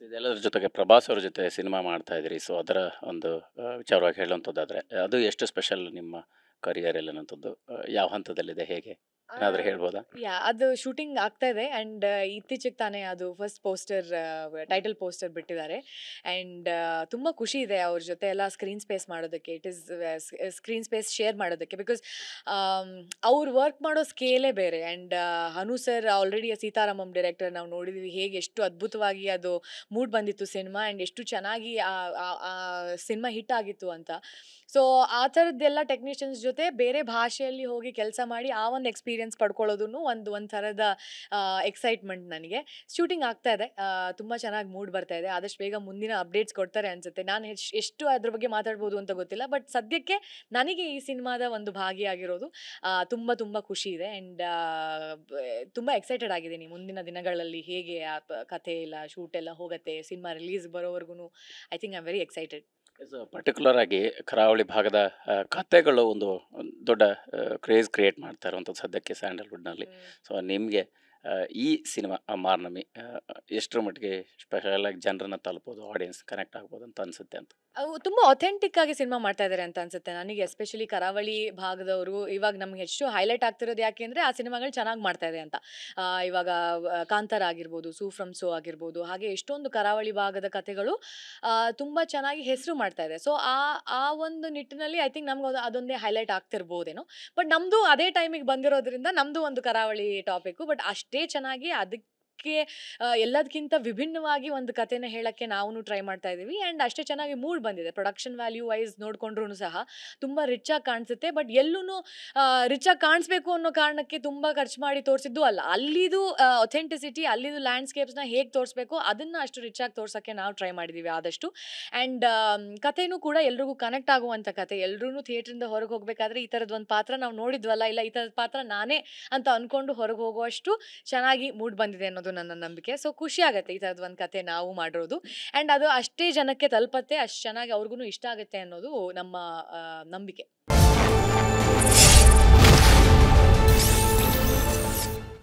ಇದೆಲ್ಲದ್ರ ಜೊತೆಗೆ ಪ್ರಭಾಸ್ ಅವ್ರ ಜೊತೆ ಸಿನಿಮಾ ಮಾಡ್ತಾ ಇದ್ದೀರಿ. ಸೊ ಅದರ ಒಂದು ವಿಚಾರವಾಗಿ ಹೇಳುವಂಥದ್ದಾದರೆ ಅದು ಎಷ್ಟು ಸ್ಪೆಷಲ್ ನಿಮ್ಮ ಕರಿಯರಲ್ಲಿ ಅನ್ನೋಂಥದ್ದು ಯಾವ ಹಂತದಲ್ಲಿದೆ ಹೇಗೆ ಏನಾದರೂ ಹೇಳ್ಬೋದಾ? ಅದು ಶೂಟಿಂಗ್ ಆಗ್ತಾ ಇದೆ ಆ್ಯಂಡ್ ಇತ್ತೀಚೆಗೆ ತಾನೇ ಅದು ಫಸ್ಟ್ ಪೋಸ್ಟರ್ ಟೈಟಲ್ ಪೋಸ್ಟರ್ ಬಿಟ್ಟಿದ್ದಾರೆ ಆ್ಯಂಡ್ ತುಂಬ ಖುಷಿ ಇದೆ ಅವ್ರ ಜೊತೆ ಎಲ್ಲ ಸ್ಕ್ರೀನ್ ಸ್ಪೇಸ್ ಮಾಡೋದಕ್ಕೆ. It is screen space share ಮಾಡೋದಕ್ಕೆ ಬಿಕಾಸ್ ಅವ್ರು ವರ್ಕ್ ಮಾಡೋ ಸ್ಕೇಲೇ ಬೇರೆ. And Hanu sir already ಸೀತಾರಾಮಂ director ನಾವು ನೋಡಿದ್ವಿ ಹೇಗೆ ಎಷ್ಟು ಅದ್ಭುತವಾಗಿ ಅದು ಮೂಡ್ ಬಂದಿತ್ತು ಸಿನಿಮಾ ಆ್ಯಂಡ್ ಎಷ್ಟು ಚೆನ್ನಾಗಿ ಆ ಸಿನಿಮಾ ಹಿಟ್ ಆಗಿತ್ತು ಅಂತ. ಸೊ ಆ ಥರದ್ದೆಲ್ಲ ಟೆಕ್ನಿಷಿಯನ್ಸ್ ಜೊತೆ ಬೇರೆ ಭಾಷೆಯಲ್ಲಿ ಹೋಗಿ ಕೆಲಸ ಮಾಡಿ ಆ ಒಂದು ಎಕ್ಸ್ಪೀರಿಯನ್ಸ್ ಪಡ್ಕೊಳ್ಳೋದೂ ಒಂದು ಥರದ ಎಕ್ಸೈಟ್ಮೆಂಟ್ ನನಗೆ. ಶೂಟಿಂಗ್ ಆಗ್ತಾ ಇದೆ, ತುಂಬ ಚೆನ್ನಾಗಿ ಮೂಡ್ ಬರ್ತಾ ಇದೆ. ಆದಷ್ಟು ಬೇಗ ಮುಂದಿನ ಅಪ್ಡೇಟ್ಸ್ ಕೊಡ್ತಾರೆ ಅನಿಸುತ್ತೆ. ನಾನು ಎಷ್ಟು ಅದ್ರ ಬಗ್ಗೆ ಮಾತಾಡ್ಬೋದು ಅಂತ ಗೊತ್ತಿಲ್ಲ, ಬಟ್ ಸದ್ಯಕ್ಕೆ ನನಗೆ ಈ ಸಿನಿಮಾದ ಒಂದು ಭಾಗಿಯಾಗಿರೋದು ತುಂಬ ತುಂಬ ಖುಷಿ ಇದೆ ಆ್ಯಂಡ್ ತುಂಬ ಎಕ್ಸೈಟೆಡ್ ಆಗಿದ್ದೀನಿ ಮುಂದಿನ ದಿನಗಳಲ್ಲಿ ಹೇಗೆ ಆ ಕಥೆ ಎಲ್ಲ ಶೂಟ್ ಎಲ್ಲ ಹೋಗುತ್ತೆ. ಸಿನಿಮಾ ರಿಲೀಸ್ ಬರೋವರೆಗೂ I think I am very excited. Particular ಆಗಿ ಕರಾವಳಿ ಭಾಗದ ಕಥೆಗಳು ಒಂದು ದೊಡ್ಡ ಕ್ರೇಜ್ ಕ್ರಿಯೇಟ್ ಮಾಡ್ತಾ ಇರುವಂಥದ್ದು ಸದ್ಯಕ್ಕೆ ಸ್ಯಾಂಡಲ್ವುಡ್ನಲ್ಲಿ. ಸೊ ನಿಮಗೆ ಈ ಸಿನಿಮಾ ಮಾರ್ನಮಿ ಎಷ್ಟರ ಮಟ್ಟಿಗೆ ಸ್ಪೆಷಲಾಗಿ ಜನರನ್ನ ತಲುಪೋದು, ಆಡಿಯನ್ಸ್ ಕನೆಕ್ಟ್ ಆಗ್ಬೋದು ಅಂತ ಅನಿಸುತ್ತೆ ಅಂತ? ಅವು ತುಂಬ ಅಥೆಂಟಿಕ್ ಆಗಿ ಸಿನಿಮಾ ಮಾಡ್ತಾ ಇದ್ದಾರೆ ಅಂತ ಅನ್ಸುತ್ತೆ ನನಗೆ. ಎಸ್ಪೆಷಲಿ ಕರಾವಳಿ ಭಾಗದವರು ಇವಾಗ ನಮ್ಗೆ ಹೆಚ್ಚು ಹೈಲೈಟ್ ಆಗ್ತಿರೋದು ಯಾಕೆಂದರೆ ಆ ಸಿನಿಮಾಗಳು ಚೆನ್ನಾಗಿ ಮಾಡ್ತಾ ಇದೆ ಅಂತ. ಇವಾಗ ಕಾಂತಾರ ಆಗಿರ್ಬೋದು, ಸೂ ಫ್ರಮ್ ಸೋ ಆಗಿರ್ಬೋದು, ಹಾಗೆ ಎಷ್ಟೊಂದು ಕರಾವಳಿ ಭಾಗದ ಕಥೆಗಳು ತುಂಬ ಚೆನ್ನಾಗಿ ಹೆಸರು ಮಾಡ್ತಾ ಇದೆ. ಸೊ ಆ ಒಂದು ನಿಟ್ಟಿನಲ್ಲಿ ಐ ಥಿಂಕ್ ನಮ್ಗೆ ಅದೊಂದೇ ಹೈಲೈಟ್ ಆಗ್ತಿರ್ಬೋದೇನೋ. ಬಟ್ ನಮ್ಮದು ಅದೇ ಟೈಮಿಗೆ ಬಂದಿರೋದ್ರಿಂದ ನಮ್ಮದು ಒಂದು ಕರಾವಳಿ ಟಾಪಿಕ್ಕು, ಬಟ್ ಅಷ್ಟೇ ಚೆನ್ನಾಗಿ ಅದಕ್ಕೆ ಎಲ್ಲದಕ್ಕಿಂತ ವಿಭಿನ್ನವಾಗಿ ಒಂದು ಕಥೆನ ಹೇಳಕ್ಕೆ ನಾವು ಟ್ರೈ ಮಾಡ್ತಾ ಇದ್ದೀವಿ ಆ್ಯಂಡ್ ಅಷ್ಟೇ ಚೆನ್ನಾಗಿ ಮೂಡ್ ಬಂದಿದೆ. ಪ್ರೊಡಕ್ಷನ್ ವ್ಯಾಲ್ಯೂ ವೈಸ್ ನೋಡ್ಕೊಂಡ್ರೂ ಸಹ ತುಂಬ ರಿಚ್ ಆಗಿ ಕಾಣಿಸುತ್ತೆ. ಬಟ್ ಎಲ್ಲೂ ರಿಚ್ ಆಗಿ ಕಾಣಿಸ್ಬೇಕು ಅನ್ನೋ ಕಾರಣಕ್ಕೆ ತುಂಬ ಖರ್ಚು ಮಾಡಿ ತೋರಿಸಿದ್ದು ಅಲ್ಲ. ಅಲ್ಲಿದು ಅಥೆಂಟಿಸಿಟಿ, ಅಲ್ಲಿದು ಲ್ಯಾಂಡ್ಸ್ಕೇಪ್ಸ್ನ ಹೇಗೆ ತೋರಿಸ್ಬೇಕು ಅದನ್ನು ಅಷ್ಟು ರಿಚ್ ಆಗಿ ತೋರ್ಸೋಕ್ಕೆ ನಾವು ಟ್ರೈ ಮಾಡಿದ್ದೀವಿ ಆದಷ್ಟು. ಆ್ಯಂಡ್ ಕಥೆನೂ ಕೂಡ ಎಲ್ರಿಗೂ ಕನೆಕ್ಟ್ ಆಗುವಂಥ ಕಥೆ. ಎಲ್ಲರೂ ಥಿಯೇಟ್ರಿಂದ ಹೊರಗೆ ಹೋಗಬೇಕಾದ್ರೆ ಈ ಥರದ್ದು ಒಂದು ಪಾತ್ರ ನಾವು ನೋಡಿದ್ವಲ್ಲ, ಇಲ್ಲ ಈ ಥರದ ಪಾತ್ರ ನಾನೇ ಅಂತ ಅಂದ್ಕೊಂಡು ಹೊರಗೆ ಹೋಗುವಷ್ಟು ಚೆನ್ನಾಗಿ ಮೂಡ್ ಬಂದಿದೆ ಅನ್ನೋದು ನನ್ನ ನಂಬಿಕೆ. ಸೊ ಖುಷಿ ಆಗುತ್ತೆ ಈ ಥರದ್ದು ಒಂದು ಕತೆ ನಾವು ಮಾಡಿರೋದು ಆ್ಯಂಡ್ ಅದು ಅಷ್ಟೇ ಜನಕ್ಕೆ ತಲುಪತ್ತೆ, ಅಷ್ಟು ಚೆನ್ನಾಗಿ ಅವ್ರಿಗೂ ಇಷ್ಟ ಆಗುತ್ತೆ ಅನ್ನೋದು ನಮ್ಮ ನಂಬಿಕೆ.